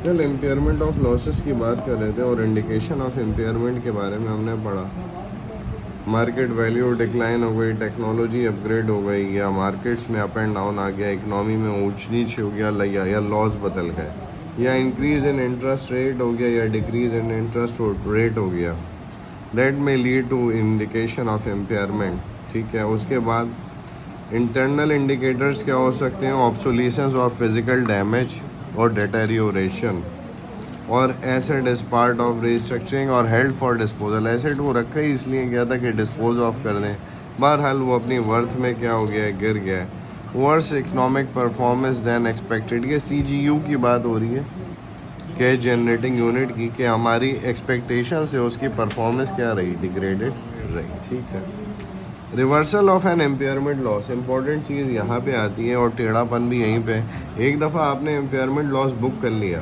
कल impairment of losses की बात कर रहे थे और इंडिकेशन ऑफ एम्पेयरमेंट के बारे में हमने पढ़ा। मार्केट वैल्यू डिक्लाइन हो गई, टेक्नोलॉजी अपग्रेड हो गई, या मार्केट्स में अप एंड डाउन आ गया, इकनॉमी में ऊंच नीच हो गया, या लॉस बदल गए, या इंक्रीज इन इंटरेस्ट रेट हो गया, या डिक्रीज इन इंटरेस्ट रेट हो गया, दैट में lead to indication of impairment. ठीक है, उसके बाद इंटरनल इंडिकेटर्स क्या हो सकते हैं? ऑब्सोलीसेंस और फिजिकल डैमेज और डिटेरियोरेशन, और asset is part of restructuring और हेल्ड फॉर डिस्पोजल। एसेट को रखा ही इसलिए गया था कि डिस्पोज ऑफ कर दें, बहरहाल वो अपनी वर्थ में क्या हो गया है, गिर गया है। Worse economic performance than expected, ये CGU की बात हो रही है, कैश जनरेटिंग यूनिट की, कि हमारी एक्सपेक्टेशन से उसकी परफॉर्मेंस क्या रही, डिग्रेडेड रही। ठीक है, reversal of an impairment loss, important चीज़ यहाँ पे आती है और टेढ़ापन भी यहीं पे। एक दफ़ा आपने एम्पेयरमेंट लॉस बुक कर लिया,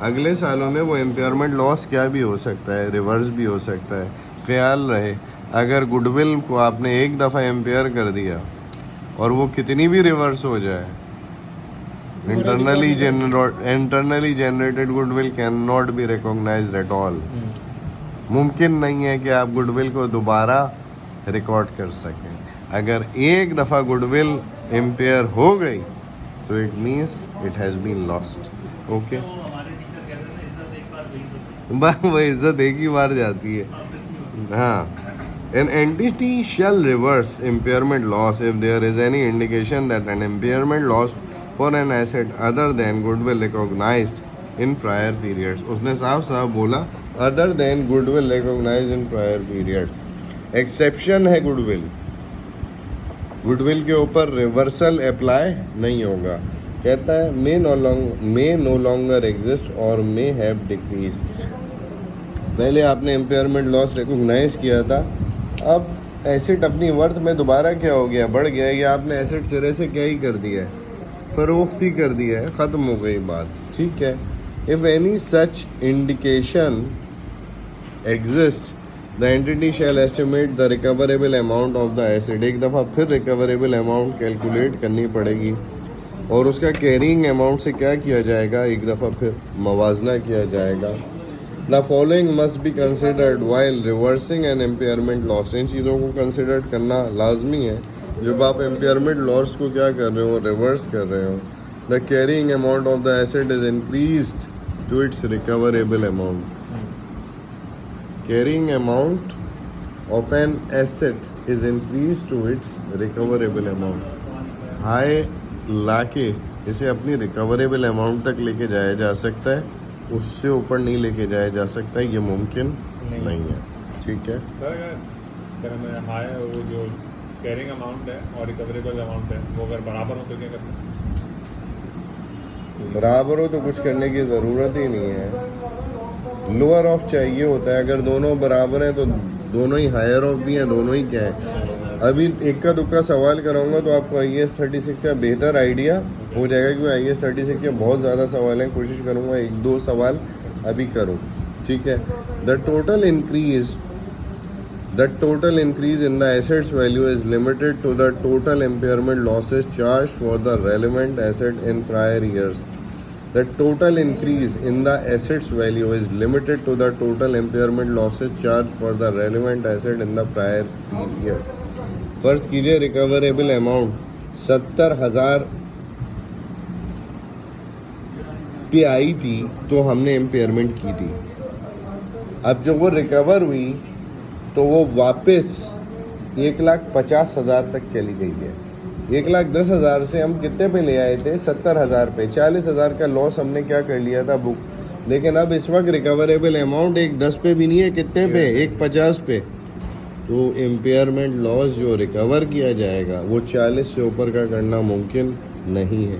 अगले सालों में वो एम्पेयरमेंट लॉस क्या भी हो सकता है, रिवर्स भी हो सकता है। ख्याल रहे, अगर गुडविल को आपने एक दफ़ा एम्पेयर कर दिया और वो कितनी भी रिवर्स हो जाए, internally generated goodwill can not be recognised at all. मुमकिन नहीं है कि आप गुडविल को दोबारा रिकॉर्ड कर सकें। अगर एक दफ़ा गुडविल एम्पेयर हो गई तो it means it has been lost. Okay, वो इज्जत एक ही बार जाती है। हाँ, an entity shall reverse impairment loss if there is any indication that an impairment loss for an asset other than goodwill recognized in prior periods। उसने साफ साफ बोला other than goodwill recognized in prior periods। Exception है goodwill, goodwill के ऊपर reversal apply नहीं होगा। कहता है मे नो लॉन्गर एग्जिस्ट और मे हैव डिक्रीज। पहले आपने एम्पेयरमेंट लॉस रिकॉग्नाइज किया था, अब एसेट अपनी वर्थ में दोबारा क्या हो गया, बढ़ गया, या आपने एसेट सिरे से क्या ही कर दिया है, फरोख्ती कर दिया है, ख़त्म हो गई बात। ठीक है, if any such indication exist the entity shall estimate the recoverable amount of the asset. एक दफ़ा फिर रिकवरेबल अमाउंट कैलकुलेट करनी पड़ेगी और उसका कैरिंग अमाउंट से क्या किया जाएगा, एक दफ़ा फिर मवाजना किया जाएगा। The following must be considered while reversing an impairment loss. इन चीज़ों को कंसिडर करना लाजमी है जब आप एम्पेयरमेंट लॉस को क्या कर रहे हो, रिवर्स कर रहे हो। The carrying amount of the asset is increased to its recoverable amount. Carrying amount of an asset is increase to its recoverable amount. हाई लाके इसे अपनी रिकवरेबल अमाउंट तक लेके जाया जा सकता है, उससे ऊपर नहीं लेके जाया जा सकता है, ये मुमकिन नहीं है। ठीक है, हाई वो जो कैरिंग अमाउंट है और रिकवरेबल अमाउंट है वो अगर बराबर हो तो क्या करना है? बराबर हो तो कुछ करने की ज़रूरत ही नहीं है। लोअर ऑफ चाहिए होता है, अगर दोनों बराबर हैं तो दोनों ही हायर ऑफ भी हैं, दोनों ही क्या है। अभी एक का दुक्का सवाल कराऊंगा तो आपको IAS 36 का बेहतर आइडिया हो जाएगा, क्योंकि IAS 36 के बहुत ज़्यादा सवाल हैं। कोशिश करूंगा एक दो सवाल अभी करूं। ठीक है, the total increase in the assets value is limited to the total impairment losses charge for the relevant asset in prior years. The total increase in the assets value is limited to the total impairment losses charged for the relevant asset in the prior period। फर्ज कीजिए recoverable amount 70,000 पे आई थी तो हमने impairment की थी। अब जब वो रिकवर हुई तो वो वापस 1,50,000 तक चली गई है। 1,10,000 से हम कितने पे ले आए थे, 70,000 पे। 40,000 का लॉस हमने क्या कर लिया था, बुक। लेकिन अब इस वक्त रिकवरेबल अमाउंट 1,10 पे भी नहीं है, कितने पे, 1,50 पे। तो एम्पेयरमेंट लॉस जो रिकवर किया जाएगा वो 40 से ऊपर का करना मुमकिन नहीं है।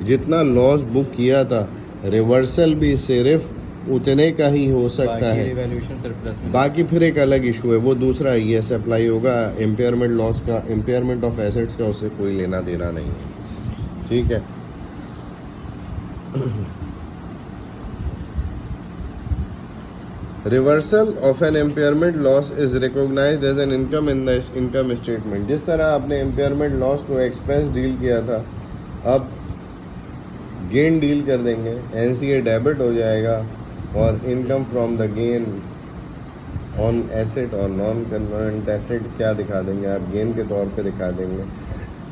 जितना लॉस बुक किया था रिवर्सल भी सिर्फ उतने का ही हो सकता है। बाकी फिर एक अलग इशू है, वो दूसरा IAS अप्लाई होगा। एम्पेयरमेंट लॉस का, एम्पेयरमेंट ऑफ एसेट्स का उससे कोई लेना देना नहीं है। ठीक है, reversal of an impairment loss is recognised as an income in the income statement. जिस तरह आपने एम्पेयरमेंट लॉस को एक्सपेंस डील किया था, अब गेन डील कर देंगे, एनसीए डेबिट हो जाएगा, और income from the gain on asset और नॉन करंट एसेट क्या दिखा देंगे आप, गेन के तौर पे दिखा देंगे।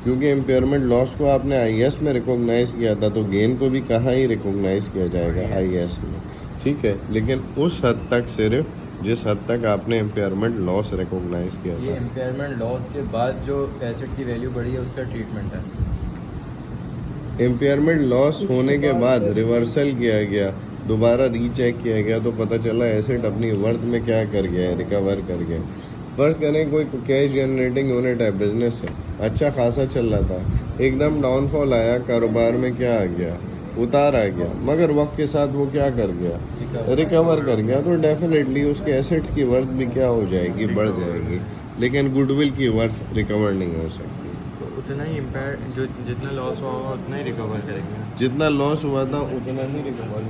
क्योंकि एम्पेयरमेंट लॉस को आपने आईएएस में रिकॉग्नाइज किया था, तो गेन को भी कहाँ ही रिकॉग्नाइज किया जाएगा, आईएएस में, ठीक है। लेकिन उस हद तक सिर्फ जिस हद तक आपने एम्पेयरमेंट लॉस रिकॉग्नाइज किया ये था। इम्पेयरमेंट लॉस के बाद जो एसेट की वैल्यू बढ़ी है उसका ट्रीटमेंट है। एम्पेयरमेंट लॉस होने के बाद रिवर्सल किया गया, दोबारा रीचेक किया गया, तो पता चला एसेट अपनी वर्थ में क्या कर गया है, रिकवर कर गया। फर्ज करें कोई कैश जनरेटिंग यूनिट है, बिजनेस है, अच्छा खासा चल रहा था, एकदम डाउनफॉल आया, कारोबार में क्या आ गया, उतार आ गया, मगर वक्त के साथ वो क्या कर गया, रिकवर कर गया, तो डेफिनेटली उसके एसेट्स की वर्थ भी क्या हो जाएगी, बढ़ जाएगी। लेकिन गुडविल की वर्थ रिकवर नहीं हो सकती। तो उतना ही इम्पेयर जो जितना लॉस हुआ होगा उतना ही रिकवर करेंगे। जितना लॉस हुआ था उतना ही रिकवर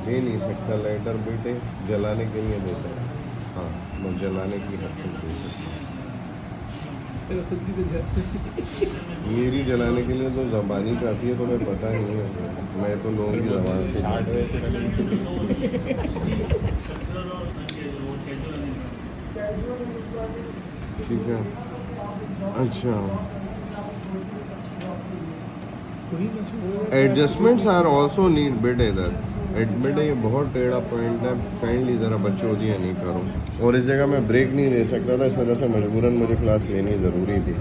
दे नहीं सकता। लाइटर बेटे जलाने के लिए दे सकता, हाँ मैं जलाने की हद तक दे सकता, मेरी जलाने के लिए तो ज़बानी काफ़ी है, तो मैं पता नहीं है, मैं तो लोगों की ज़बान से ठीक है। अच्छा, एडजस्टमेंट्स आर ऑल्सो नीड बेटे इधर बेटे, ये बहुत टेढ़ा पॉइंट है, काइंडली ज़रा बच्चों ये नहीं करो। और इस जगह मैं ब्रेक नहीं ले सकता था, इस वजह से मजबूरन मुझे क्लास लेनी ज़रूरी थी।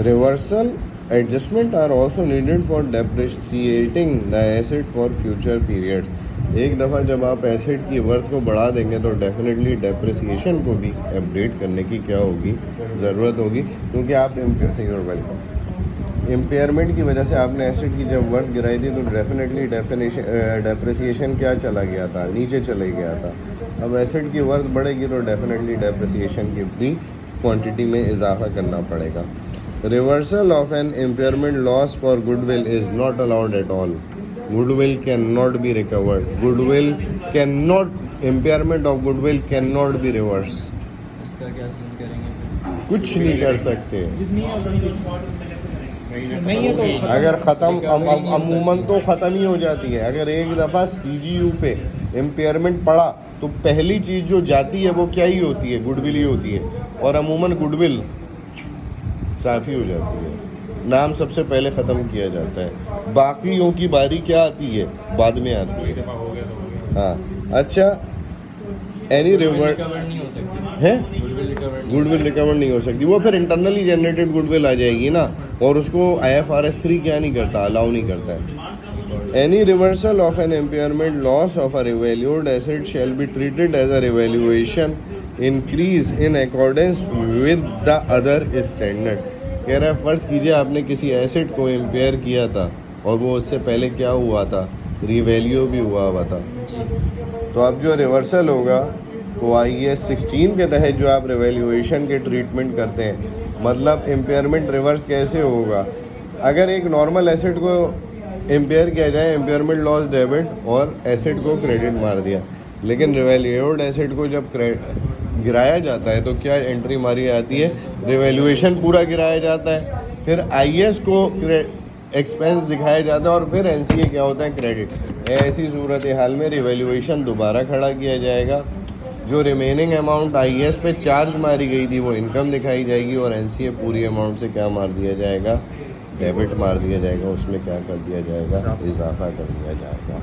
Reversal adjustment are also needed for depreciating the asset for future period. एक दफ़ा जब आप एसेट की वर्थ को बढ़ा देंगे तो डेफिनेटली डेप्रिसिएशन को भी अपडेट करने की क्या होगी, ज़रूरत होगी, क्योंकि आप इम्पेयरमेंट की वजह से आपने एसेट की जब वर्थ गिराई थी तो डेफिनेटली डेप्रिसिएशन क्या चला गया था, नीचे चले गया था। अब एसेट की वर्थ बढ़ेगी तो डेफिनेटली डेप्रिसिएशन की भी क्वांटिटी में इजाफा करना पड़ेगा। Reversal of an impairment loss for goodwill is not allowed at all. Goodwill can not be recovered, goodwill can not, impairment of goodwill can not be reverse. इसका क्या सीन करेंगे फिर? कुछ नहीं कर सकते, नहीं है तो अगर ख़त्म अमूमन तो ख़त्म ही हो जाती है। अगर एक दफ़ा सीजीयू पे इम्पेयरमेंट पड़ा तो पहली चीज़ जो जाती है वो क्या ही होती है, गुडविल ही होती है, और अमूमन गुडविल साफ़ी हो जाती है, नाम सबसे पहले ख़त्म किया जाता है, बाकियों की बारी क्या आती है, बाद में आती है। हो गया तो हो गया। हाँ अच्छा, एनी रिवर्ट रिकवर नहीं हो सकती है, गुडविल रिकवर नहीं हो सकती, वो फिर इंटरनली जनरेटेड गुडविल आ जाएगी ना, और उसको IFRS 3 क्या नहीं करता, अलाउ नहीं करता है। Any reversal of an impairment loss of a revalued asset shall be treated as a revaluation increase in accordance with the other standard. कह रहा है फ़र्ज़ कीजिए आपने किसी एसेट को इम्पेयर किया था और वो उससे पहले क्या हुआ था, रिवैल्यू भी हुआ था, तो अब जो रिवर्सल होगा वो IAS 16 के तहत जो आप रिवैल्यूएशन के ट्रीटमेंट करते हैं, मतलब इम्पेयरमेंट रिवर्स कैसे होगा। अगर एक नॉर्मल एसेट को इम्पेयर किया जाए, इम्पेयरमेंट लॉस डेबिट और एसेट को क्रेडिट मार दिया, लेकिन रिवैल्यूड एसेट को जब गिराया जाता है तो क्या एंट्री मारी जाती है, रिवैल्यूएशन पूरा गिराया जाता है, फिर IAS को एक्सपेंस दिखाया जाता है, और फिर NCA क्या होता है, क्रेडिट। ऐसी सूरत हाल में रिवैल्यूएशन दोबारा खड़ा किया जाएगा, जो रिमेनिंग अमाउंट IAS पे चार्ज मारी गई थी वो इनकम दिखाई जाएगी, और NCA पूरी अमाउंट से क्या मार दिया जाएगा, डेबिट मार दिया जाएगा, उसमें क्या कर दिया जाएगा, इजाफा कर दिया जाएगा।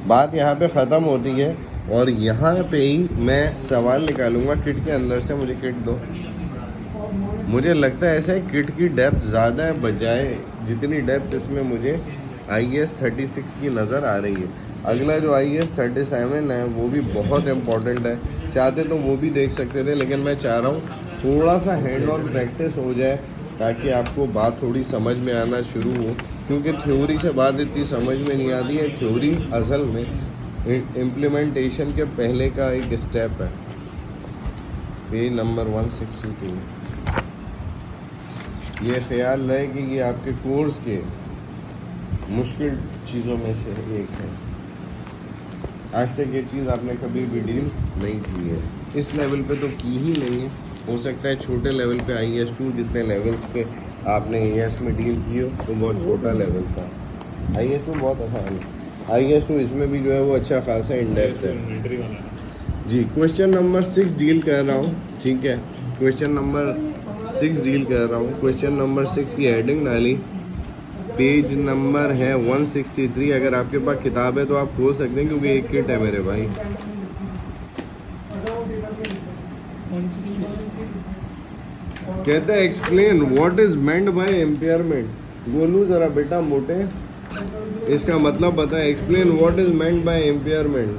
बात यहाँ पे ख़त्म होती है, और यहाँ पे ही मैं सवाल निकालूंगा किट के अंदर से, मुझे किट दो। मुझे लगता है ऐसे किट की डेप्थ ज़्यादा है बजाय जितनी डेप्थ इसमें मुझे IAS 36 की नज़र आ रही है। अगला जो IAS 37 है वो भी बहुत इम्पॉर्टेंट है, चाहते तो वो भी देख सकते थे, लेकिन मैं चाह रहा हूँ थोड़ा सा हैंड ऑन प्रैक्टिस हो जाए ताकि आपको बात थोड़ी समझ में आना शुरू हो, क्योंकि थ्योरी से बात इतनी समझ में नहीं आती है। थ्योरी असल में इम्प्लीमेंटेशन के पहले का एक स्टेप है। Page number 162। ये ख्याल रहे कि ये आपके कोर्स के मुश्किल चीज़ों में से एक है। आज तक ये चीज़ आपने कभी भी डील नहीं की है, इस लेवल पे तो की ही नहीं है। हो सकता है छोटे लेवल पे IAS 2 जितने लेवल्स पे आपने AS में डील की हो तो बहुत छोटा लेवल था। IS2 बहुत आसान है। IS2 इसमें भी जो है वो अच्छा खासा इन डेप्थ है। इन्वेंटरी वाला है। जी, क्वेश्चन नंबर 6 डील कर रहा हूँ, ठीक है। क्वेश्चन नंबर 6 डील कर रहा हूँ। क्वेश्चन नंबर 6 की हेडिंग डाली, पेज नंबर है 163। अगर आपके पास किताब है तो आप खोल सकते हैं क्योंकि एक किट है मेरे भाई। कहते हैं explain what is meant by impairment. Golu जरा बेटा मोटे, इसका मतलब बता। Explain what is meant by impairment.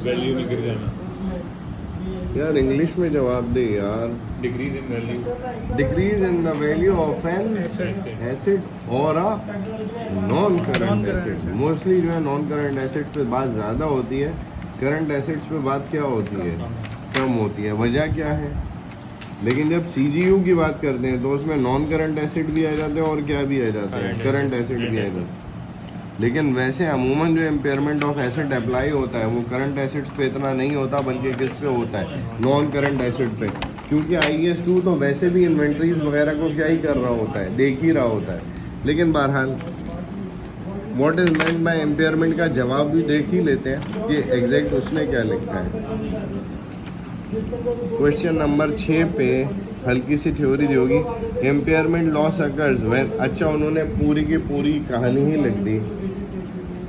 Value में गिर जाना। यार इंग्लिश में जवाब दे यार। Decrease in value. Decrease in the value of an asset or a non current asset. Mostly जो है नॉन करंट एसिड पे बात ज़्यादा होती है, करंट एसिड्स पे बात क्या होती है, कम होती है। वजह क्या है? लेकिन जब CGU की बात करते हैं तो उसमें नॉन करंट एसिड भी आ जाते हैं और क्या भी आ जाते हैं, करंट एसिड भी आ जाते हैं। लेकिन वैसे अमूमन जो एम्पेयरमेंट ऑफ एसिड अप्लाई होता है वो करंट एसिड्स पे इतना नहीं होता, बल्कि किस पे होता है, नॉन करंट एसिड पे। क्योंकि IS2 तो वैसे भी इन्वेंट्रीज वगैरह को क्या ही कर रहा होता है, देख ही रहा होता है। लेकिन बहरहाल what is meant by impairment का जवाब भी देख ही लेते हैं कि एग्जैक्ट उसने क्या लिखा है। क्वेश्चन नंबर 6 पे हल्की सी थ्योरी दी होगी। एम्पेयरमेंट लॉस अकर्स व्हेन, अच्छा उन्होंने पूरी की पूरी कहानी ही लिख दी।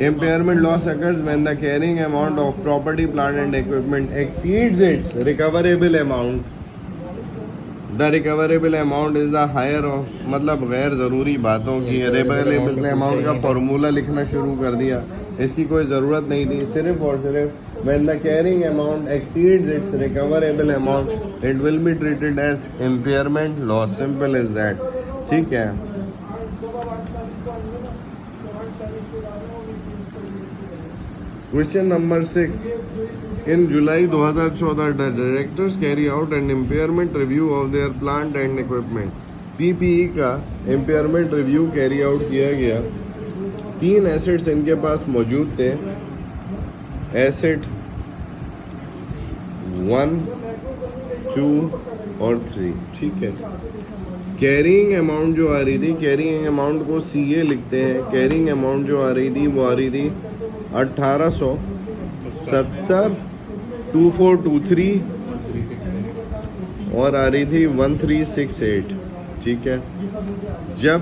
Impairment loss occurs when the carrying amount of property plant and equipment exceeds its recoverable amount. The recoverable amount is the higher of, मतलब गैर ज़रूरी बातों की रिकवरेबल अमाउंट का फॉर्मूला लिखना शुरू कर दिया। इसकी कोई ज़रूरत नहीं थी। सिर्फ और सिर्फ when the carrying amount exceeds its recoverable amount it will be treated as impairment loss, simple as that। ठीक है। Question number 6, in July 2014 the directors carry out an impairment review of their plant and equipment। PPE का impairment review carry out किया गया। 3 acids इनके पास मौजूद थे, acid 1, 2 और 3, ठीक है। कैरिंग अमाउंट जो आ रही थी, कैरिंग अमाउंट को CA लिखते हैं। कैरिंग अमाउंट जो आ रही थी वो आ रही थी 1870 2423 और आ रही थी 1368, ठीक है। जब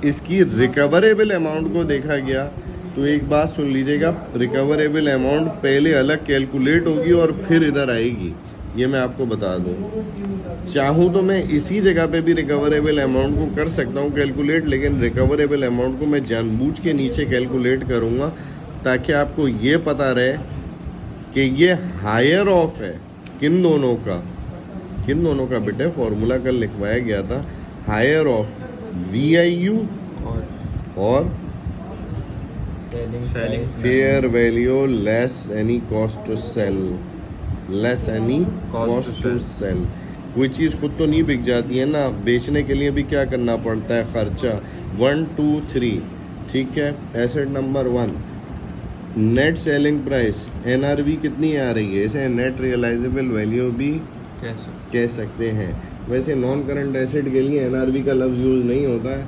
इसकी रिकवरेबल अमाउंट को देखा गया तो एक बात सुन लीजिएगा, रिकवरेबल अमाउंट पहले अलग कैलकुलेट होगी और फिर इधर आएगी, ये मैं आपको बता दूं। चाहूँ तो मैं इसी जगह पे भी रिकवरेबल अमाउंट को कर सकता हूँ कैलकुलेट, लेकिन रिकवरेबल अमाउंट को मैं जानबूझ के नीचे कैलकुलेट करूँगा ताकि आपको ये पता रहे कि ये हायर ऑफ है किन दोनों का बेटे फॉर्मूला कल लिखवाया गया था। हायर ऑफ VIU और fair value less any cost to sell, less any cost to sell. कोई चीज़ खुद तो नहीं बिक जाती है ना, बेचने के लिए भी क्या करना पड़ता है, खर्चा। 1 2 3, ठीक है। Asset number 1, net selling price NRV कितनी आ रही है, इसे नेट रियलाइजेबल वैल्यू भी कह सकते हैं। वैसे नॉन करंट एसेट के लिए NRV का लफ्ज़ यूज़ नहीं होता है,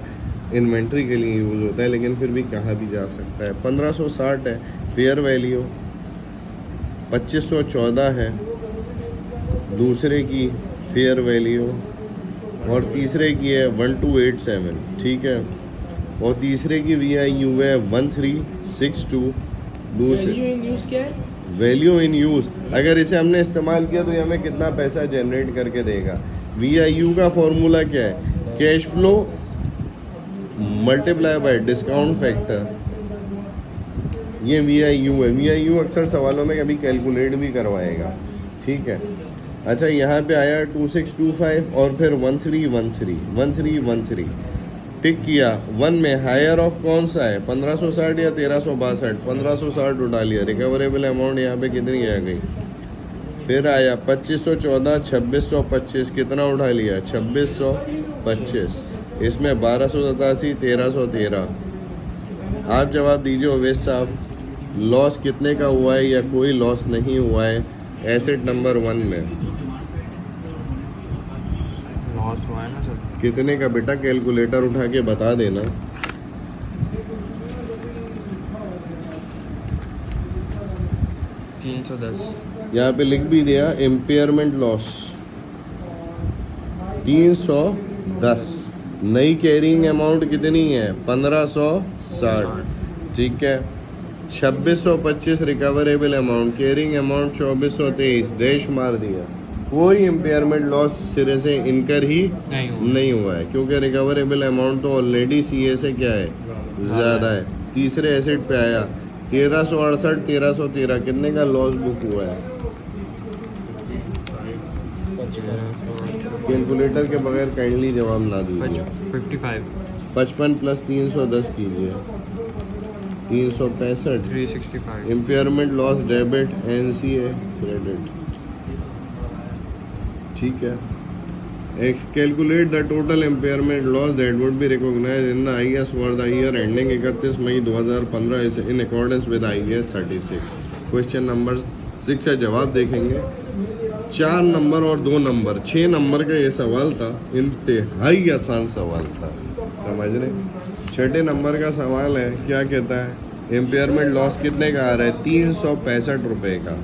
इन्वेंट्री के लिए यूज़ होता है, लेकिन फिर भी कहा भी जा सकता है। 1560 है फेयर वैल्यू, 2514 है दूसरे की फेयर वैल्यू और तीसरे की है 1287, ठीक है। और तीसरे की VIU है 1362। दूसरे वैल्यू इन यूज़, अगर इसे हमने इस्तेमाल किया तो ये हमें कितना पैसा जनरेट करके देगा। VIU का फॉर्मूला क्या है, cash flow multiply by discount factor, ये VIU है। VIU अक्सर सवालों में कभी कैलकुलेट भी करवाएगा, ठीक है। अच्छा, यहाँ पे आया 2625 और फिर 1313 टिक किया। 1 में हायर ऑफ कौन सा है, 1560 या 1362? 1560 उठा लिया। रिकवरेबल अमाउंट यहाँ पे कितनी आ गई, फिर आया 2514 2625, कितना उठा लिया, 2625। इसमें 1287 1313। आप जवाब दीजिए ओवैस साहब, लॉस कितने का हुआ है या कोई लॉस नहीं हुआ है एसेट नंबर 1 में? लॉस हुआ है ना सर। कितने का बेटा, कैलकुलेटर उठा के बता देना। 310 यहाँ पे लिख भी दिया इम्पेयरमेंट लॉस 310। नई कैरिंग अमाउंट कितनी है 1560, ठीक है। 2625 recoverable amount, carrying amount 2423, dash मार दिया। कोई इम्पेयरमेंट लॉस सिरे से इनकर ही नहीं हुआ है, क्योंकि रिकवरेबल अमाउंट तो ऑलरेडी सीए से क्या है ज़्यादा है। तीसरे एसेट पे आया 1368 1313, कितने का लॉस बुक हुआ है? कैलकुलेटर के बगैर काइंडली जवाब ना दीजिए। 55 प्लस 310 कीजिए 365। 365 impairment loss debit, NCA credit, ठीक है। Calculate the total impairment loss that would be recognised in the IAS for the year ending 31 May 2015 in accordance with IAS 36। Question number 6 का जवाब देखेंगे। 4 नंबर और 2 नंबर, 6 नंबर का ये सवाल था, इंतहाई आसान सवाल था, समझ रहे। छठे नंबर का सवाल है, क्या कहता है इम्पेयरमेंट लॉस कितने का आ रहा है 365 रुपए का,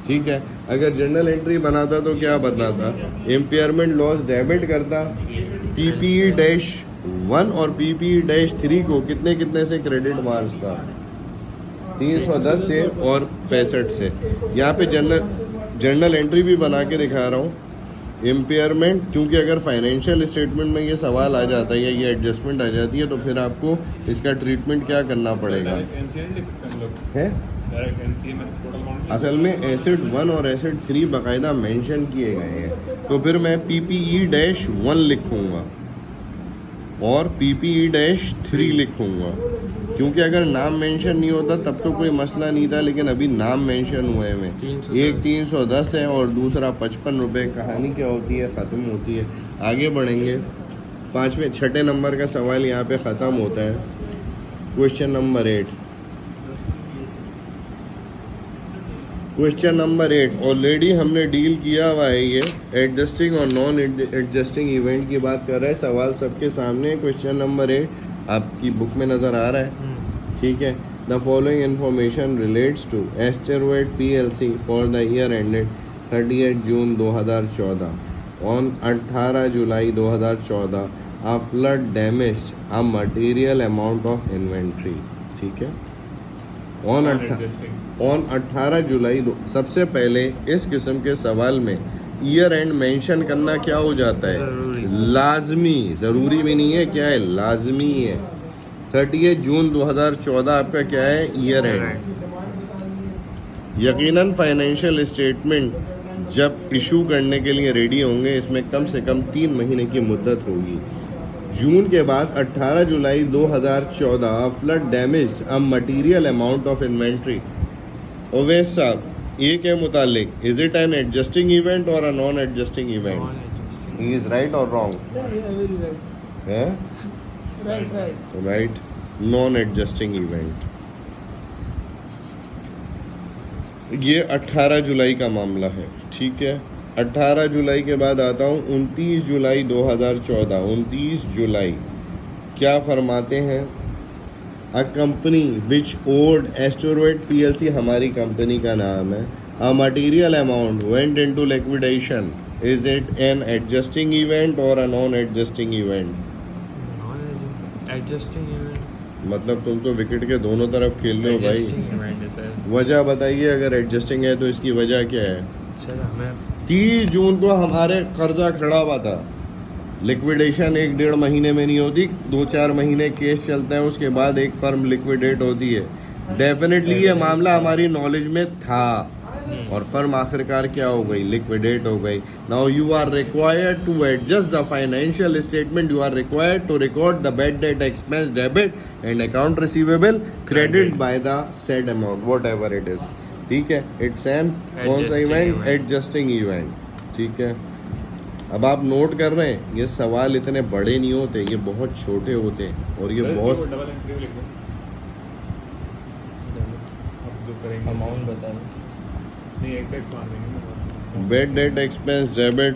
ठीक है। अगर जर्नल एंट्री बनाता तो क्या बनाता, इम्पेयरमेंट लॉस डेबिट करता पीपीई डैश 1 और पीपीई डैश 3 को कितने कितने से क्रेडिट मारता, 310 से और 65 से। यहाँ पे जर्नल एंट्री भी बना के दिखा रहा हूँ। इम्पेयरमेंट, क्योंकि अगर फाइनेंशियल स्टेटमेंट में ये सवाल आ जाता है या ये एडजस्टमेंट आ जाती है तो फिर आपको इसका ट्रीटमेंट क्या करना पड़ेगा है। असल में एसेट 1 और एसेट 3 बाकायदा मेंशन किए गए हैं, तो फिर मैं पीपीई डैश 1 लिखूंगा और पीपीई डैश 3 लिखूंगा, क्योंकि अगर नाम मेंशन नहीं होता तब तो कोई मसला नहीं था, लेकिन अभी नाम मेंशन हुए हैं। एक 310 है और दूसरा 55 रुपये। कहानी क्या होती है, ख़त्म होती है। आगे बढ़ेंगे, छठे नंबर का सवाल यहाँ पे ख़त्म होता है। Question number 8। Question number 8 already हमने डील किया हुआ है। ये adjusting or non adjusting event की बात कर रहा है। सवाल सबके सामने। क्वेश्चन नंबर 8 आपकी बुक में नज़र आ रहा है, ठीक है। The following information relates to Asteroid PLC for the year ended 30 June 2014। On 18 July 2014 a flood damaged a material amount of inventory, ठीक है। ऑन 18 जुलाई सबसे पहले इस किस्म के सवाल में ईयर एंड मेंशन करना क्या हो जाता है, लाजमी। ज़रूरी भी नहीं है, क्या है, लाजमी है। 30 जून 2014 आपका क्या है, ईयर एंड। यकीनन फाइनेंशियल स्टेटमेंट जब इशू करने के लिए रेडी होंगे, इसमें कम से कम 3 महीने की मुद्दत होगी। जून के बाद 18 July 2014 flood damage a material amount of inventory. Owais साहब, ये के मुतालिक is it an adjusting event or a non adjusting event? He is right or wrong? है राइट, नॉन एडजस्टिंग इवेंट। ये 18 जुलाई का मामला है, ठीक है। 18 जुलाई के बाद आता हूँ 29 जुलाई 2014। 29 जुलाई क्या फरमाते हैं, a company which old asteroid PLC हमारी कंपनी का नाम है, a material amount went into liquidation. Is it an adjusting event or a non adjusting event? Adjusting event. मतलब तुम तो विकेट के दोनों तरफ खेल रहे हो भाई। वजह बताइए, अगर एडजस्टिंग है तो इसकी वजह क्या है? सर हमें 30 जून को हमारे कर्जा खड़ा हुआ था। लिक्विडेशन 1-1.5 महीने में नहीं होती, 2-4 महीने केस चलता है, उसके बाद एक फर्म लिक्विडेट होती है। डेफिनेटली ये मामला हमारी नॉलेज में था और फर्म आखिरकार क्या हो गई, लिक्विडेट हो गई। Now you are required to adjust the financial statement. You are required to record the bad debt expense debit and account receivable credit by the said amount whatever it is, ठीक है। It's an कौन सा event, adjusting event, ठीक है। अब आप note कर रहे हैं, ये सवाल इतने बड़े नहीं होते, ये बहुत छोटे होते हैं और ये बहुत अमाउंट बता दो। नहीं, एक्सेस मान लेंगे। बैड डेट एक्सपेंस डेबिट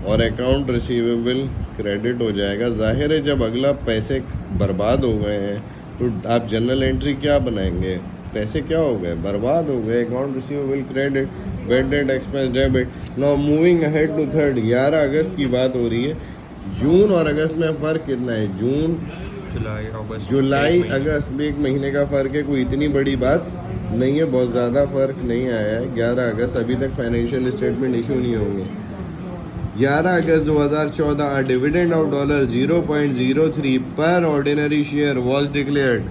और अकाउंट रिसीवेबल क्रेडिट हो जाएगा। जाहिर है जब अगला पैसे बर्बाद हो गए हैं तो आप जनरल एंट्री क्या बनाएंगे, पैसे क्या हो गए, बर्बाद हो गए. Account receivable credit, bad debt expense debit. Now moving ahead to third. 11 अगस्त की बात हो रही है. जून और अगस्त में फ़र्क कितना है? जुलाई अगस्त में 1 महीने का फ़र्क है. कोई इतनी बड़ी बात नहीं है, बहुत ज़्यादा फ़र्क नहीं आया है. 11 अगस्त अभी तक फाइनेंशियल स्टेटमेंट इशू नहीं होंगे. 11 अगस्त 2014 dividend of $0.03 per ordinary share was declared.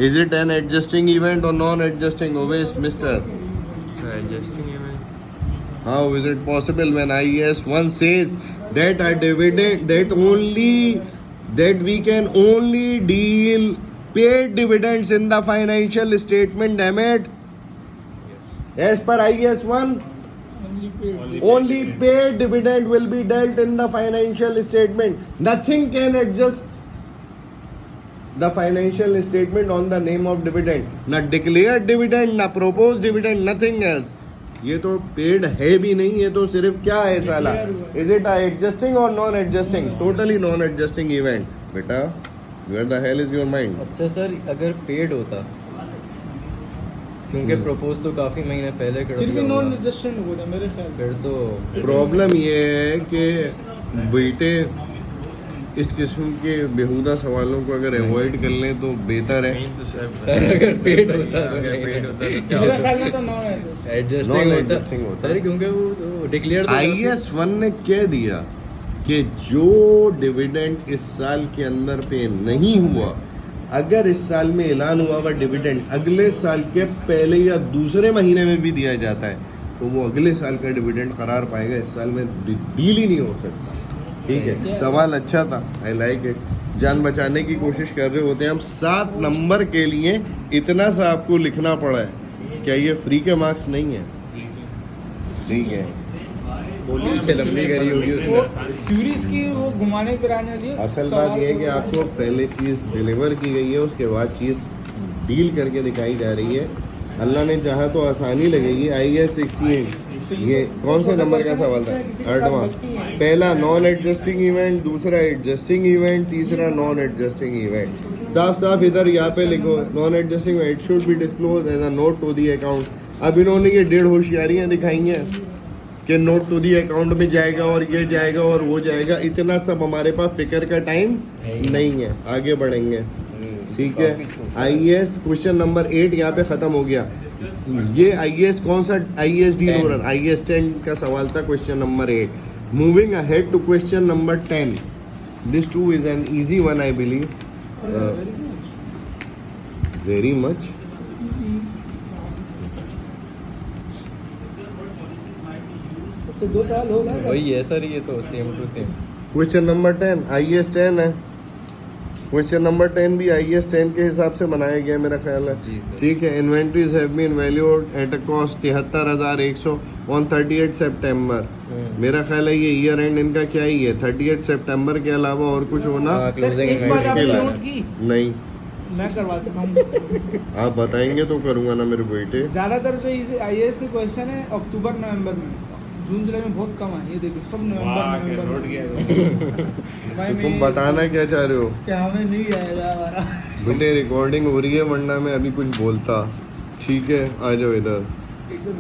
Is it an adjusting event or non adjusting? Owais mister, how is it possible when IAS1 says that a dividend that we can only deal paid dividends in the financial statement, damn it? As per IAS1, only paid dividend will be dealt in the financial statement. Nothing can adjust the financial statement on the name of dividend. Not declared dividend, not proposed dividend, nothing else. ये तो paid है भी नहीं, ये तो सिर्फ क्या है साला? Is it adjusting or non adjusting? Totally non adjusting event. बेटा, where the hell is your mind? अच्छा सर, अगर पेड होता, क्योंकि प्रपोज तो काफी महीने पहले कर फिर भी दिया नॉन होगा, एडजस्टेंट होगा मेरे ख्याल फिर तो प्रॉब्लम ये है कि बेटे इस किस्म के बेहुदा सवालों को अगर अवॉइड कर लें तो बेहतर है. सर अगर पेड होता तो मेरे ख्याल में तो नॉन एडजस्टिंग Non-adjusting होता होता. सर, क्योंकि वो डिक्लेयर IAS1 ने कह दिया कि जो डिविडेंड इस साल के अंदर पे नहीं हुआ, अगर इस साल में ऐलान हुआ हुआ डिविडेंड अगले साल के पहले या दूसरे महीने में भी दिया जाता है तो वो अगले साल का डिविडेंड करार पाएगा. इस साल में डील ही नहीं हो सकता. ठीक है, सवाल अच्छा था, आई लाइक इट. जान बचाने की कोशिश कर रहे होते हैं हम. 7 नंबर के लिए इतना सा आपको लिखना पड़ा है. क्या ये फ्री के मार्क्स नहीं है? ठीक है. पीछे लंबी करी होगी वो उसने. सीरीज की वो घुमाने फिराने वाली असल बात ये है कि आपको पहले चीज़ डिलीवर की गई है, उसके बाद चीज़ डील करके दिखाई जा रही है. अल्लाह ने चाहा तो आसानी लगेगी. IAS 68 ये कौन से नंबर का सवाल था? 8वां. पहला नॉन एडजस्टिंग इवेंट, दूसरा एडजस्टिंग इवेंट, तीसरा नॉन एडजस्टिंग इवेंट. साफ साफ इधर यहाँ पे लिखो non adjusting it should be disclose as a note to the account. अब इन्होंने ये 1.5 होशियारियाँ दिखाई हैं कि नोट टू दी अकाउंट में जाएगा और ये जाएगा और वो जाएगा. इतना सब हमारे पास फिक्र का टाइम नहीं है. आगे बढ़ेंगे. ठीक है. IAS क्वेश्चन नंबर 8 यहाँ पे खत्म हो गया. ये IAS कौन सा? IAS डी लोरर IAS 10 का सवाल था, question number 8. Moving ahead to question number 10. This too is an easy one I believe. Very much. से 2 साल हो गए. वही है सर, ये तो same to same. Question number 10 IAS 10 है. क्वेश्चन नंबर 10 भी IAS 10 के हिसाब से बनाया गया मेरा ख्याल है. जी सर. ठीक है. Inventories have been valued at a cost 73,100 on 38 September. मेरा ख्याल है ये ईयर एंड इनका क्या ही है. 38 सितंबर के अलावा और कुछ होना हाँ, सर closing एक बार आपने मुश्किल है. नोट की, नहीं. मैं करवा देता हूँ. आप बताएंगे तो करूंगा ना मेरे बेटे. ज्यादातर जो IAS के क्वेश्चन है अक्टूबर नवंबर में, जून जुलाई में बहुत कम है. ये देखो सब नवंबर में. भाई तो तुम बताना क्या चाह रहे हो? क्या हमें नहीं आएगा हमारा. बेटे रिकॉर्डिंग हो रही है वरना मैं अभी कुछ बोलता. ठीक है, आ जाओ इधर.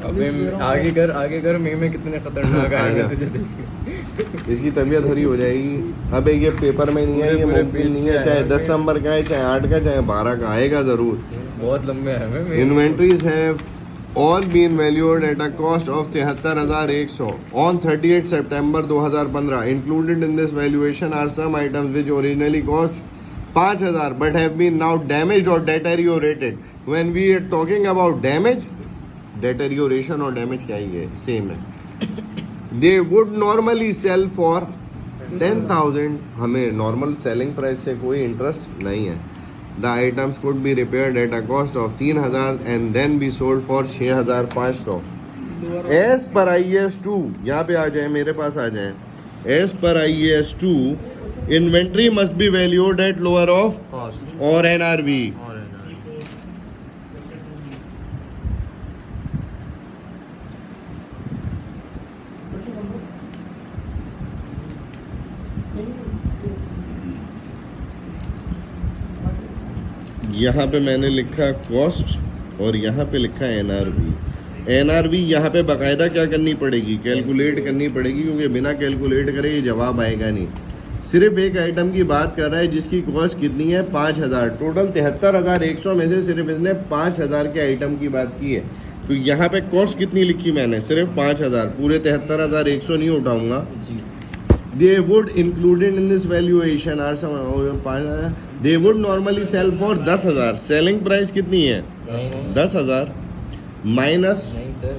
अबे आगे कर में कितने खतरनाक आएंगे तुझे देख. इसकी तबीयत हरी हो जाएगी. अबे ये पेपर में नहीं है, ये मुमकिन नहीं है. चाहे 10 नंबर का है, चाहे 8 का, चाहे 12 का, आएगा जरूर. बहुत लंबे हैं. Inventories have all been valued at a cost of 73,100 on 38 September 2015. Included in this valuation are some items which originally cost 5,000 but have been now damaged or deteriorated. When we are talking about damage, deterioration और damage क्या ही है, same है. They would normally sell for 10,000. हमें normal selling price से कोई interest नहीं है. The items could be repaired at a cost of 3,000 and then be sold for 6,500. As per IAS 2, यहाँ पे आ जाए, मेरे पास आ जाए. As per IAS 2, inventory must be valued at lower of or NRV. यहाँ पे मैंने लिखा कॉस्ट और यहाँ पे लिखा है NRV। NRV यहाँ पे बाकायदा क्या करनी पड़ेगी, कैलकुलेट करनी पड़ेगी, क्योंकि बिना कैलकुलेट करे ये जवाब आएगा नहीं। सिर्फ एक आइटम की बात कर रहा है जिसकी कॉस्ट कितनी है 5000, टोटल 73,100 में से सिर्फ इसने 5000 के आइटम की बात की है। तो यहाँ पे कॉस्ट कितनी लिखी मैंने, सिर्फ 5000, पूरे 73,100 नहीं उठाऊंगा। जी They would included in this valuation are some, they would normally sell for 10,000, selling price कितनी है नहीं 10,000 minus नहीं sir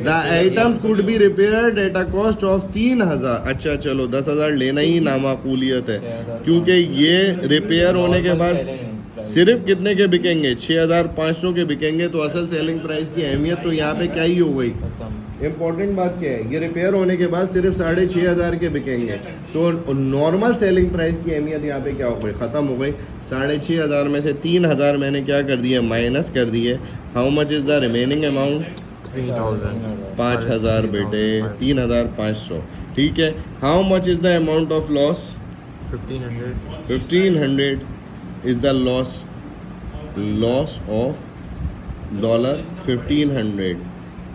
the items could be repaired at a cost of 3,000। अच्छा चलो 10,000 लेना ही नामाकूलियत है, क्योंकि ये रिपेयर होने के बाद सिर्फ कितने के बिकेंगे, 6,500 के बिकेंगे। तो असल सेलिंग प्राइस की अहमियत तो यहाँ पे क्या ही हो गई, इम्पोर्टेंट बात क्या है, ये रिपेयर होने के बाद सिर्फ 6,500 के बिकेंगे। तो नॉर्मल सेलिंग प्राइस की अहमियत यहाँ पे क्या हो गई, ख़त्म हो गई। 6,500 में से 3,000 मैंने क्या कर दिया, माइनस कर दिए। How much is the remaining amount, 5,000 बेटे, 3,500, ठीक है। How much is the amount of loss, 1500 is the loss of $1500।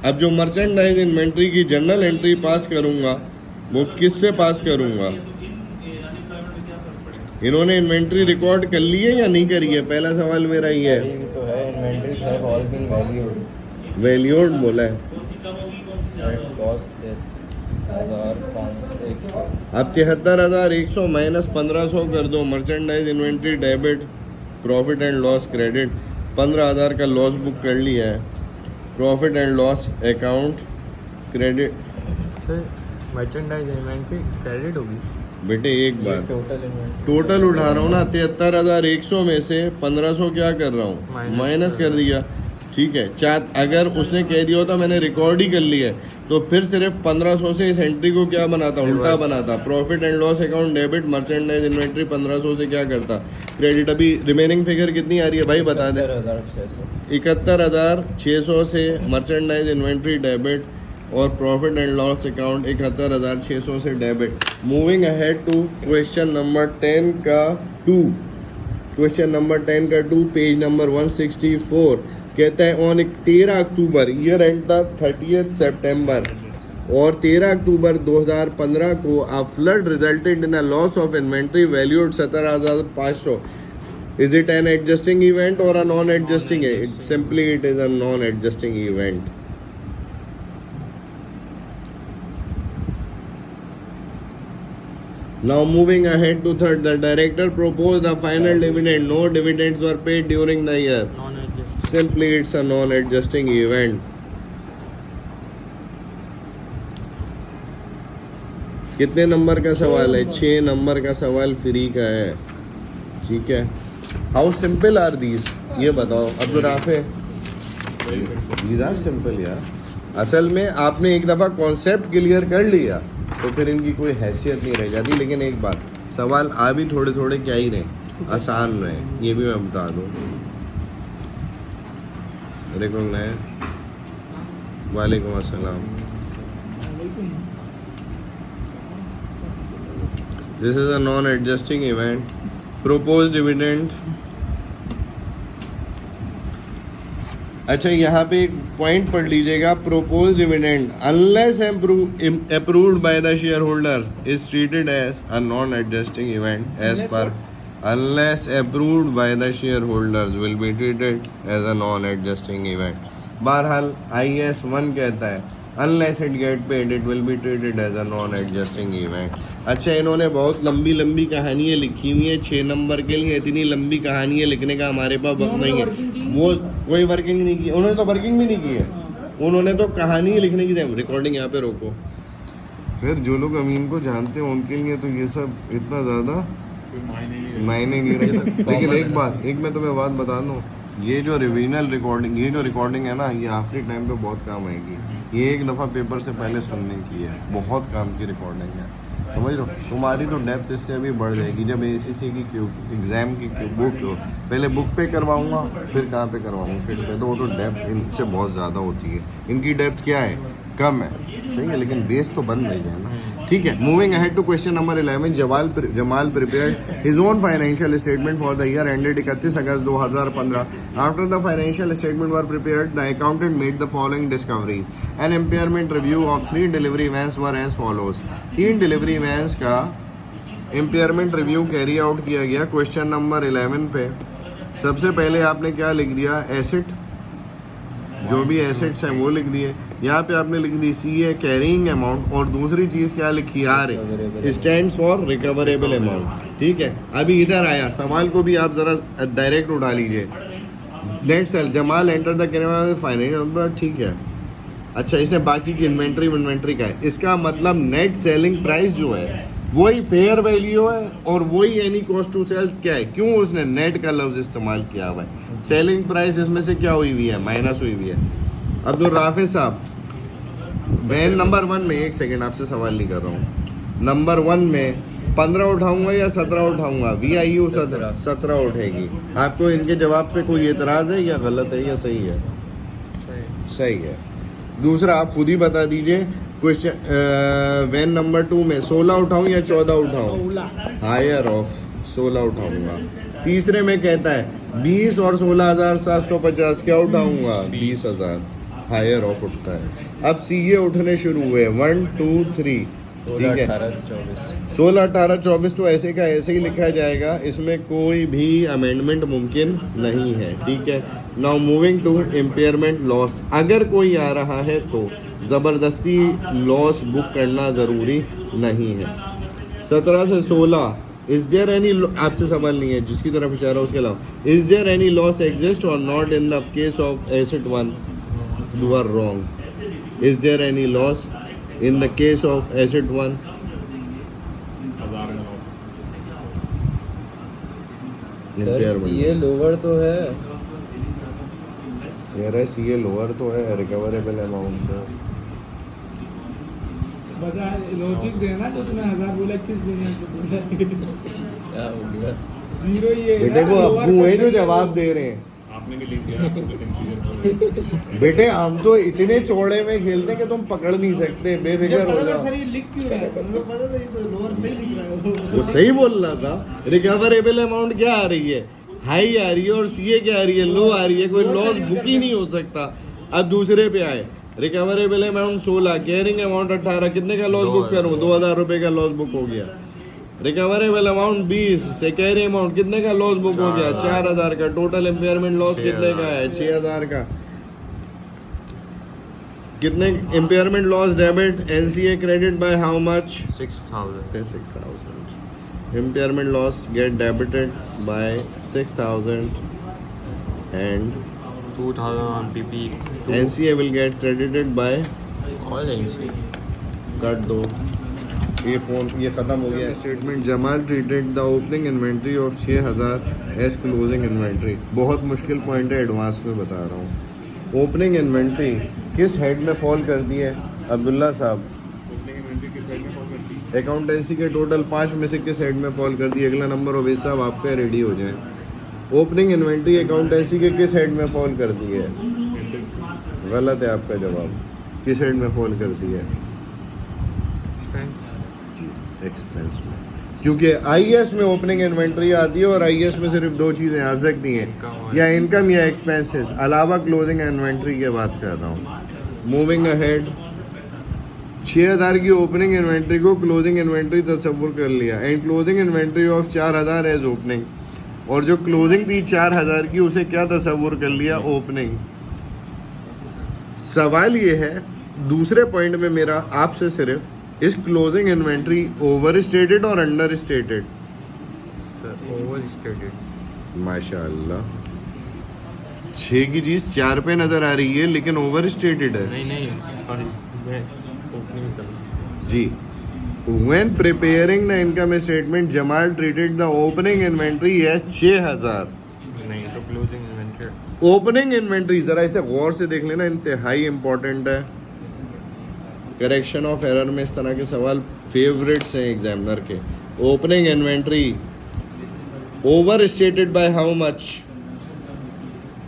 अब जो मर्चेंडाइज इन्वेंट्री की जर्नल एंट्री पास करूंगा वो किससे पास करूंगा, इन्होंने इन्वेंट्री रिकॉर्ड कर ली है या नहीं करी है, पहला सवाल मेरा ये है। तो है inventories have all been valued, valued बोला है, कॉस्ट 1,500। अब 73,100 माइनस 1,500 कर दो, merchandise inventory debit, profit and loss credit. 15,000 का लॉस बुक कर लिया है, profit and loss account credit. Sir merchandise inventory credit होगी बेटे एक बार टोटल इन्वेंटरी टोटल उठा रहा हूँ ना, 73,100 में से 1,500 क्या कर रहा हूँ, माइनस कर दिया, ठीक है। अगर उसने कह दिया होता मैंने रिकॉर्ड ही कर लिया है तो फिर सिर्फ 1,500 से इस एंट्री को क्या बनाता, उल्टा बनाता। Profit and loss account debit, merchandise inventory 1,500 से क्या करता, क्रेडिट। अभी रिमेनिंग फिगर कितनी आ रही है भाई बता दे, 71,600 से मर्चेंडाइज इन्वेंट्री डेबिट और प्रॉफिट एंड लॉस अकाउंट 71,600 से debit. Moving ahead to question number 10 का 2, क्वेश्चन नंबर 10 का 2, पेज नंबर 164 कहता है ऑन 13 अक्टूबर, ईयर एंड था 30 सितंबर, और 13 अक्टूबर 2015 को a flood resulted in a loss of inventory valued 17,500। Is it an adjusting event or a non adjusting? Simply it is a non adjusting event. Now moving ahead to third, the director proposed a final dividend. No dividends were paid during the year. Non adjust Simply it's a non-adjusting event. कितने number का सवाल है? 6 number का सवाल free का है, ठीक है। हाउ सिंपल आर दीज, ये बताओ Abdul Rafay. These are simple यार। असल में आपने एक दफ़ा कॉन्सेप्ट क्लियर कर लिया तो फिर इनकी कोई हैसियत नहीं रह जाती। लेकिन एक बात, सवाल आ भी थोड़े थोड़े क्या ही रहे, आसान रहे, ये भी मैं बता दूँ। वालेकुम अस्सलाम। This is a non adjusting event. Propose dividend. अच्छा यहाँ पे एक पॉइंट पढ़ लीजिएगा, propose dividend unless approved by the shareholders is treated as a non adjusting event as per unless approved by the shareholders will be treated as a non-adjusting event। बहरहाल IAS 1 कहता है unless it get paid it will be treated as a non-adjusting event। अच्छा, इन्होंने बहुत लंबी लंबी कहानियाँ लिखी हुई हैं 6 नंबर के लिए। इतनी लंबी कहानियाँ लिखने का हमारे पास वक्त नहीं है। वो कोई वर्किंग नहीं की, उन्होंने तो वर्किंग भी नहीं की है, उन्होंने तो कहानी लिखने की। रिकॉर्डिंग यहाँ पे रोको। फिर जो लोग अमीन को जानते हैं उनके लिए तो ये सब इतना ज़्यादा मायने नहीं रखता। लेकिन एक मैं तुम्हें बात बता दूं, ये जो रिवीजनल रिकॉर्डिंग, ये जो रिकॉर्डिंग है ना, ये आखिरी टाइम पे बहुत काम आएगी। ये एक दफ़ा पेपर से पहले सुनने की है, बहुत काम की रिकॉर्डिंग है, समझ लो। तुम्हारी तो डेप्थ इससे अभी बढ़ जाएगी जब ACC की एग्ज़ाम की बुक हो। पहले बुक पे करवाऊँगा, फिर कहाँ पे करवाऊँगा, फिर पे तो वो तो डेप्थ इनसे बहुत ज़्यादा होती है। इनकी डेप्थ क्या है, कम है, सही है, लेकिन बेस तो बन नहीं है ना। ठीक है. Moving ahead to question number 11. Jamal prepared his own financial statement for the year ended 31 August 2015. After the financial statement were prepared, the accountant made the following discoveries. An impairment review of 3 delivery vans were as follows. 3 delivery vans का impairment review carry out किया गया. Question number 11 पे सबसे पहले आपने क्या लिख दिया? एसेट, जो भी एसेट्स हैं वो लिख दिए. यहाँ पे आपने लिख दी CA कैरिंग अमाउंट, और दूसरी चीज क्या लिखी? RA stands for recoverable amount. ठीक है. अभी इधर आया सवाल को भी आप जरा डायरेक्ट उठा लीजिए. Next sale Jamal enter the financial. ठीक है. अच्छा, इसने बाकी की इन्वेंट्री का है. इसका मतलब नेट सेलिंग प्राइस जो है वही फेयर वैल्यू है और वही एनी कॉस्ट टू सेल्स क्या है. क्यों उसने नेट का लफ्ज इस्तेमाल किया हुआ है? सेलिंग प्राइस इसमें से क्या हुई हुई है? माइनस हुई हुई है. अब्दुल राफे साहब, वैन नंबर 1 में, एक सेकेंड, आपसे सवाल नहीं कर रहा हूँ. नंबर 1 में 15 उठाऊंगा या 17 उठाऊंगा? VIU 17 उठेगी. आपको इनके जवाब पे कोई एतराज है या गलत है या सही है? सही है. दूसरा आप खुद ही बता दीजिए. क्वेश्चन वैन नंबर 2 में 16 उठाऊं या 14 उठाऊं? हायर ऑफ 16 उठाऊंगा. तीसरे में कहता है 20 और 16,750 क्या उठाऊंगा? 20,000. हायर ऑफ उठता है. अब CA उठने शुरू हुए 1 2 3. ठीक है. 16 18 24 तो ऐसे का ऐसे ही लिखा जाएगा. इसमें कोई भी अमेंडमेंट मुमकिन नहीं है. ठीक है. Now moving to impairment loss. अगर कोई आ रहा है तो ज़बरदस्ती लॉस बुक करना ज़रूरी नहीं है. 17 से 16 इज देयर एनी, आपसे सवाल नहीं है जिसकी तरफ इशारा उसके अलावा, is there any loss exist or not in the case of asset 1? You are wrong. Is there any loss in the case of asset 1? CA lower तो है. यार CA लोअर तो है रिकवरेबल अमाउंट से. बता लॉजिक देना तो तूने 1000 बोला, किस दुनिया से बोला? क्या हो गया? जीरो ही है. बेटे वो अब्बू है जो जवाब दे रहे हैं. आपने भी लिख दिया, लेकिन clear बेटे हम तो इतने चौड़े में खेलते हैं कि तुम पकड़ नहीं सकते. बेफिक्र हो जाओ. सर ये लिख क्यों रहा है? हम लोग पता था ये तो लोअर सही लिख रहा है. वो सही बोल रहा था. रिकवरेबल अमाउंट क्या आ रही है? हाई आ रही है. और CA क्या आ रही है? लो आ रही है. कोई लॉस बुक ही नहीं हो सकता. अब दूसरे पे आए. Recoverable amount 16, carrying amount 18. कितने का लॉस बुक करूं? 2,000 रुपए का लॉस बुक हो गया. रिकवरेबल अमाउंट 20 से कैरिंग अमाउंट कितने का लॉस बुक हो गया? 4,000 का. टोटल इम्पेयरमेंट लॉस कितने का है? 6,000 का. कितने impairment loss debit NCA credit by how much? 6,000. Impairment loss get debited by 6,000 and 2,000 on PP. NCA will get credited by. All NCA. काट दो. ये फोन ये खत्म हो गया. Statement Jamal treated the opening inventory of 6,000 as closing inventory. बहुत मुश्किल point है, एडवांस में बता रहा हूँ. ओपनिंग इन्वेंट्री किस हेड में फॉल करती है अब्दुल्ला साहब? ओपनिंग इन्वेंट्री किस साइड में फॉल करती है? अकाउंटेंसी के टोटल 5 में से किस हेड में फॉल करती है? अगला नंबर ओवेस साहब आपका रेडी हो जाए. ओपनिंग इन्वेंट्री अकाउंटेंसी के किस हेड में फॉल करती है? गलत है आपका जवाब. किस हेड में फॉल करती है? एक्सपेंस में. क्योंकि IS में ओपनिंग इन्वेंट्री आती है और IS में सिर्फ 2 चीज़ें आ सकती हैं, या इनकम या एक्सपेंसेस. अलावा क्लोजिंग इन्वेंट्री की बात कर रहा हूँ. Moving ahead. 6,000 की ओपनिंग इन्वेंट्री को क्लोजिंग इन्वेंट्री तस्वुर कर लिया. And closing inventory of 4,000 as opening. और जो क्लोजिंग थी 4,000 की उसे क्या तस्वुर कर लिया? ओपनिंग. सवाल ये है दूसरे पॉइंट में मेरा आपसे सिर्फ, इस क्लोजिंग इन्वेंट्री ओवर स्टेटेड और अंडर स्टेटेड? Overstated. माशाअल्लाह. 6 की चीज 4 पे नजर आ रही है लेकिन ओवर स्टेटेड है. नहीं सॉरी, मैं ओपनिंग चल जी. When preparing the income statement, Jamal treated the opening inventory as 6,000. नहीं तो क्लोजिंग इन्वेंट्री. ओपनिंग इन्वेंट्री जरा इसे गौर से देख लेना, इंतहाई इंपॉर्टेंट है. करेक्शन ऑफ एरर में इस तरह के सवाल फेवरेट्स हैं एग्जामिनर के. Opening inventory over stated by how much?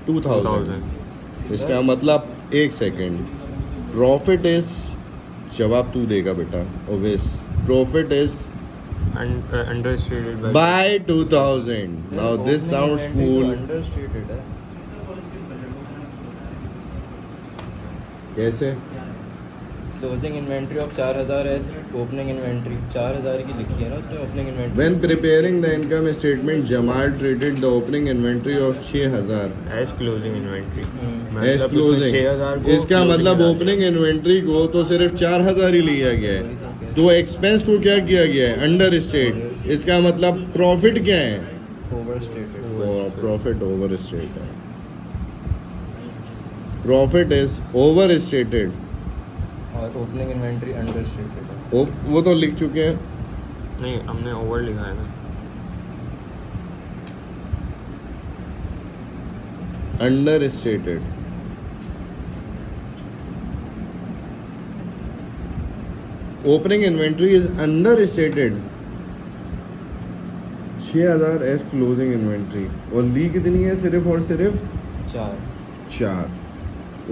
2,000. इसका मतलब, एक सेकेंड, प्रॉफिट इज जवाब तू देगा बेटा Owais profit is understated by by 2000 now this sounds cool understated है कैसे closing inventory of 4000 as opening inventory 4000 की लिखी है ना उसने opening inventory When preparing the income statement, Jamal treated the opening inventory of 6000 as closing inventory. as मतलब closing. उसने 6000 को इसका closing मतलब करा ओपनिंग इन्वेंट्री को तो सिर्फ 4000 ही लिया गया है, तो एक्सपेंस को क्या किया गया है अंडर स्टेट. इसका मतलब प्रॉफिट क्या है ओवरस्टेटेड प्रॉफिट ओवर स्टेट है. Profit is over stated. और ओपनिंग इन्वेंट्री अंडरस्टेटेड है वो तो लिख चुके हैं. नहीं हमने ओवर लिखा है ना. Understated. Opening inventory is understated 6000 as closing inventory और ली कितनी है सिर्फ और सिर्फ 4.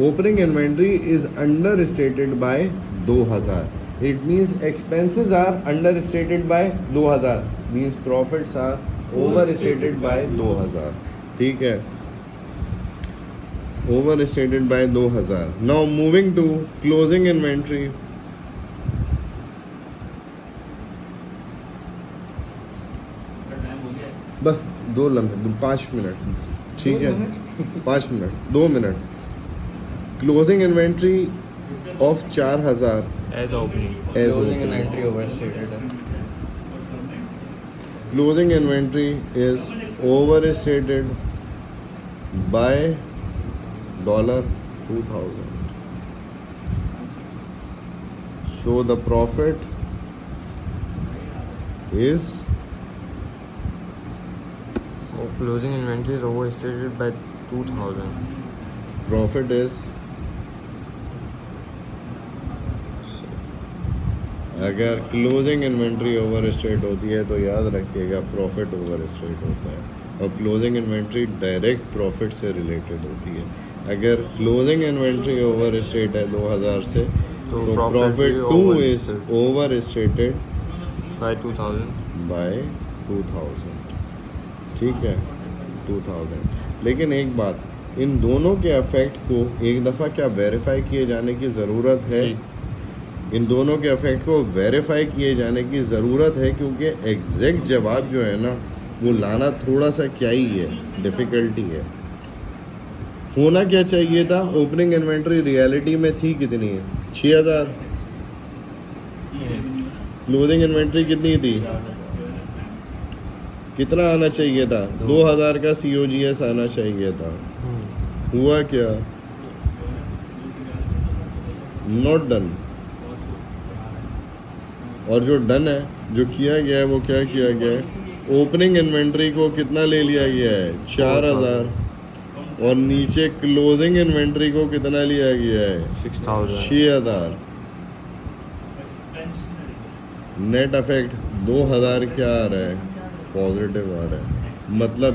Opening inventory is understated by 2000. It means expenses are understated by 2000 means profits are overstated by 2000. ठीक है overstated by 2000. Now moving to closing inventory. बस 5 मिनट. ठीक है 5 minute 2 minute. Closing inventory of 4000 as opening. as closing opening. Inventory overstated है Closing inventory is overstated by $2,000. So the profit is Closing inventory is overstated by 2000. profit is अगर closing inventory over state होती है तो याद रखिएगा profit over state होता है और क्लोजिंग इन्वेंट्री डायरेक्ट प्रॉफिट से रिलेटेड होती है. अगर क्लोजिंग इन्वेंट्री ओवर स्टेट है 2000 से तो profit प्रॉफिट भी 2 over is stated. Overstated By 2000. By 2000. ठीक है 2000. लेकिन एक बात इन दोनों के इफेक्ट को एक दफ़ा क्या वेरीफाई किए जाने की ज़रूरत है. जी. इन दोनों के इफेक्ट को वेरीफाई किए जाने की ज़रूरत है क्योंकि एग्जैक्ट जवाब जो है ना वो लाना थोड़ा सा क्या ही है डिफ़िकल्टी है. होना क्या चाहिए था ओपनिंग इन्वेंट्री रियलिटी में थी कितनी है 6000. क्लोजिंग इन्वेंट्री कितनी थी कितना आना चाहिए था 2000 का COGS आना चाहिए था. हुआ क्या नॉट डन. और जो डन है जो किया गया है वो क्या किया गया है ओपनिंग इन्वेंट्री को कितना ले लिया गया है 4000 और नीचे क्लोजिंग इन्वेंट्री को कितना लिया गया है 6000. 6000. नेट इफेक्ट 2000 क्या आ रहा है पॉजिटिव आ रहा है मतलब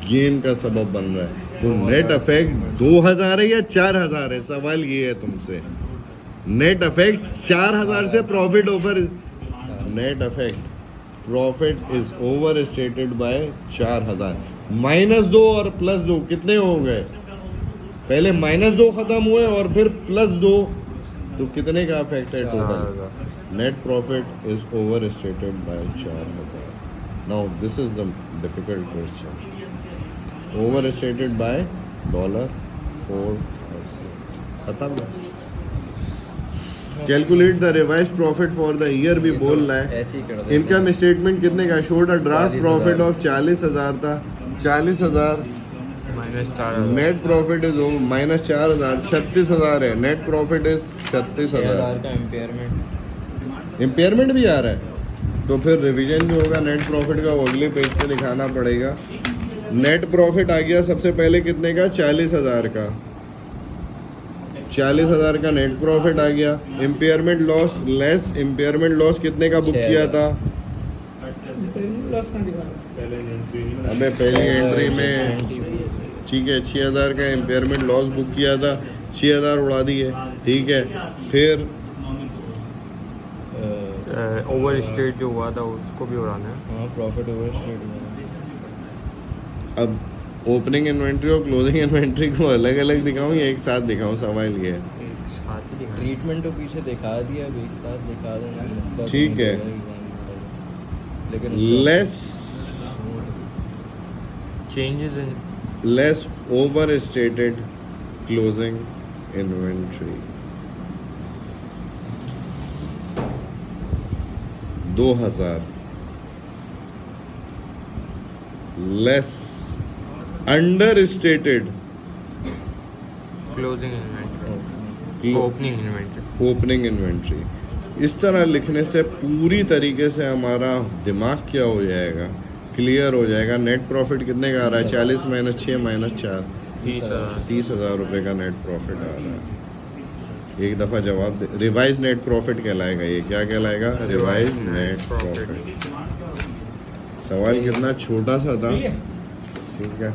गेन का सबब बन रहा है. तो नेट इफेक्ट 2000 है या 4000 है सवाल ये है तुमसे. नेट इफेक्ट 4000 से profit over net effect profit is over stated by 4000. -2 और +2 कितने हो गए पहले -2 खत्म हुए और फिर +2 तो कितने का इफेक्ट है total. 4000. Net profit is over stated by 4000. Now this is the difficult question. Over stated by $4000 खत्म. Calculate the revise profit for the year भी बोल रहा है. ऐसे ही कर देते इनकम स्टेटमेंट कितने का शोड ड्राफ्ट 40,000. प्रॉफिट ऑफ 40,000 था. 40,000 -4000. नेट प्रॉफिट इज -4000 36,000 है. Net profit is 36,000. 6000 का इम्पेयरमेंट इम्पेयरमेंट भी आ रहा है तो फिर रिवीजन जो होगा नेट प्रॉफिट का वो अगले पेज पे दिखाना पड़ेगा. नेट प्रॉफिट आ गया सबसे पहले कितने का 40,000 का. 40,000 का नेट प्रॉफिट आ गया. Impairment loss less impairment loss कितने का बुक किया था लॉस में दिखा रहा पहले एंट्री अबे पहली एंट्री में ठीक है 6000 का इम्पेयरमेंट लॉस बुक किया था 6000 उड़ा दिए. ठीक है फिर ओवर स्टेट जो हुआ था उसको भी उड़ाना है. हाँ प्रॉफिट ओवर स्टेट हुआ. अब ओपनिंग इन्वेंट्री और क्लोजिंग इन्वेंट्री को अलग अलग दिखाऊं या एक साथ दिखाऊं, सवाल ये है. साथ ही दिखाना. ट्रीटमेंट तो पीछे दिखा दिया, अब एक साथ दिखा देना मसला तो ठीक नहीं है. होगा ही कहीं पर. लेकिन उसका- less changes in less overstated closing inventory. 2000 less understated closing inventory, opening inventory. Opening inventory. इस तरह लिखने से पूरी तरीके से हमारा दिमाग क्या हो जाएगा, क्लियर हो जाएगा. नेट प्रॉफिट कितने का आ रहा है? 40 - 6 - 4 30,000 रुपये का नेट प्रॉफिट आ रहा है. एक दफ़ा जवाब दे. रिवाइज नेट प्रॉफिट कहलाएगा. ये क्या कहलाएगा? Revise net profit. सवाल कितना छोटा सा था. सही है. ठीक है.